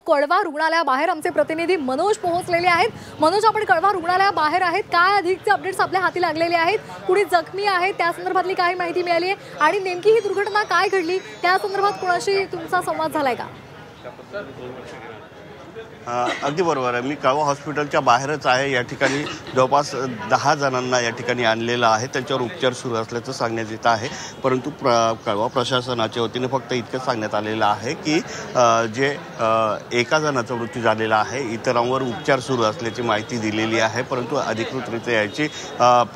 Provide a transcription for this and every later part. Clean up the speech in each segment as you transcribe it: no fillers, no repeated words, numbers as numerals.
कळवा रुग्णालयाबाहेर आमचे प्रतिनिधी मनोज पोहोचलेले आहेत। मनोज, आपण कळवा रुग्णालयाबाहेर आहेत, काय अधिकचे अपडेट्स आपल्या हाती लागलेले आहेत? कुणी जखमी आहे त्या संदर्भातली काही माहिती मिळाली आहे आणि नेमकी ही दुर्घटना काय घडली त्या संदर्भात कोणाशी तुमचा संवाद झालाय का? अगदी बरोबर आहे। मी कळवा हॉस्पिटलच्या बाहेरच आहे। या ठिकाणी जवळपास 10 जणांना या ठिकाणी आणलेलं आहे, त्यांच्यावर उपचार सुरू असल्याचं सांगण्यात येत आहे। परंतु कळवा प्रशासनाच्या वतीने फक्त इतकंच सांगण्यात आलेलं आहे की जे एका जणाचा मृत्यू झालेला आहे, इतरांवर उपचार सुरू असल्याची माहिती दिलेली आहे। परंतु अधिकृतरित्या याची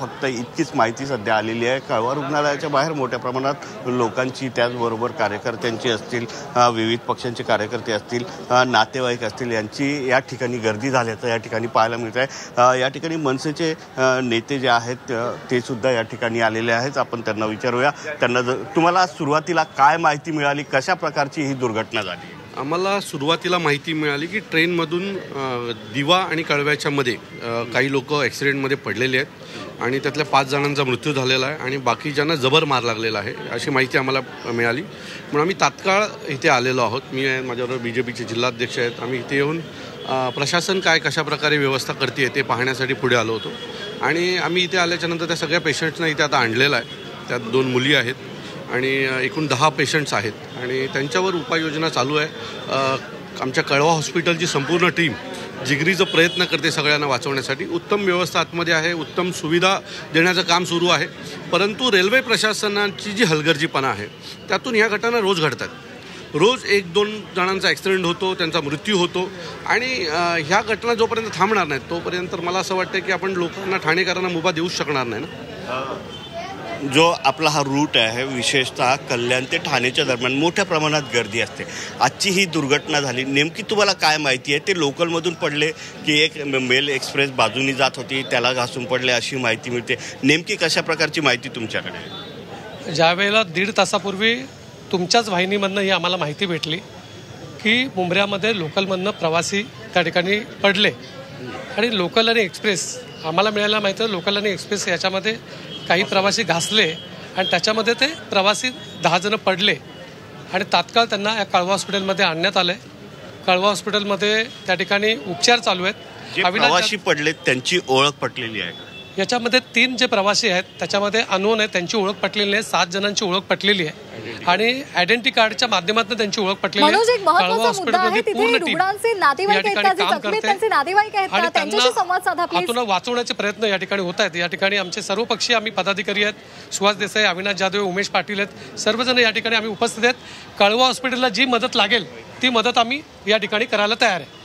फक्त इतकीच माहिती सध्या आलेली आहे। कळवा रुग्णालयाच्या बाहेर मोठ्या प्रमाणात लोकांची, त्याचबरोबर कार्यकर्त्यांची असतील, विविध पक्षांचे कार्यकर्ते असतील, नातेवाईक असतील, यांची या ठिकाणी गर्दी झाल्याचं या ठिकाणी पाहायला मिळत आहे। या ठिकाणी मनसेचे नेते जे आहेत ते सुद्धा या ठिकाणी आलेले आहेत। आपण त्यांना विचारूया, त्यांना तुम्हाला सुरुवातीला काय माहिती मिळाली, कशा प्रकारची ही दुर्घटना झाली? आम्हाला सुरुवातीला माहिती मिळाली की ट्रेनमधून दिवा आणि कळव्याच्या मध्ये काही लोक ॲक्सिडेंटमध्ये पडलेले आहेत आणि त्यातल्या 5 जणांचा मृत्यू झालेला आहे आणि बाकीच्यांना जबर मार लागलेला आहे, अशी माहिती आम्हाला मिळाली। म्हणून आम्ही तात्काळ इथे आलेलो आहोत। मी माझ्याबरोबर BJPचे जिल्हाध्यक्ष आहेत। आम्ही इथे येऊन प्रशासन काय कशाप्रकारे व्यवस्था करते ते पाहण्यासाठी पुढे आलो होतो आणि आम्ही इथे आल्याच्यानंतर त्या सगळ्या पेशंट्सना इथे आता आणलेलं आहे। त्यात 2 मुली आहेत आणि एकूण 10 पेशंट्स आहेत आणि त्यांच्यावर उपाययोजना चालू आहे। आमच्या कळवा हॉस्पिटलची संपूर्ण टीम जिगरीचा प्रयत्न करते सगळ्यांना वाचवण्यासाठी। उत्तम व्यवस्था आतमध्ये आहे, उत्तम सुविधा देण्याचं काम सुरू आहे। परंतु रेल्वे प्रशासनाची जी हलगर्जीपणा आहे त्यातून ह्या घटना रोज घडतात। रोज 1-2 जणांचा ॲक्सिडेंट होतो, त्यांचा मृत्यू होतो आणि ह्या घटना जोपर्यंत थांबणार नाहीत तोपर्यंत मला असं वाटतं की आपण लोकांना, ठाणेकरांना मुभा देऊच शकणार नाही ना। जो आपला हा रूट आहे, विशेषतः कल्याण ते ठाणेच्या दरम्यान मोठ्या प्रमाणात गर्दी असते। आजची ही दुर्घटना झाली, नेमकी तुम्हाला काय माहिती आहे? ते लोकलमधून पडले की एक मेल एक्सप्रेस बाजूनी जात होती त्याला घासून पडले अशी माहिती मिळते। नेमकी कशा प्रकारची माहिती तुमच्याकडे? ज्यावेळेला 1.5 तासापूर्वी तुमच्याच वाहिनीमधनं ही आम्हाला माहिती भेटली की मुंब्र्यामध्ये लोकलमधनं प्रवासी त्या ठिकाणी पडले आणि लोकल आणि एक्सप्रेस, आम्हाला मिळायला माहिती आहे लोकल आणि एक्सप्रेस याच्यामध्ये काही प्रवासी घासले आणि त्याच्यामध्ये ते प्रवासी 10 जण पडले आणि तात्काळ त्यांना या कळवा हॉस्पिटलमध्ये आणण्यात आले। कळवा हॉस्पिटलमध्ये त्या ठिकाणी उपचार चालू आहेत। जे प्रवासी पडले त्यांची ओळख पटलेली आहे? याच्यामध्ये 3 जे प्रवासी आहेत त्याच्यामध्ये अननोन आहे, त्यांची ओळख पटलेली आहे। 7 जणांची ओळख पटलेली आहे आणि आयडेंटिटी कार्डच्या माध्यमातून त्यांची ओळख पटलेली आहे। मनोज, एक महत्त्वाचा मुद्दा आहे, तिथे रुग्णांचे नातेवाईक आहेत का, जे जखमी त्यांचे नातेवाईक आहेत का, त्यांच्याशी संवाद साधा प्लीज। आतून वाचवण्याचे प्रयत्न या ठिकाणी होत आहेत। या ठिकाणी आमचे सर्वपक्षीय आम्ही पदाधिकारी आहेत, सुहास देसाई, अविनाश जाधव, उमेश पाटील आहेत, सर्वजण या ठिकाणी आम्ही उपस्थित आहेत। कळवा हॉस्पिटलला जी मदत लागेल ती मदत आम्ही या ठिकाणी करायला तयार आहे।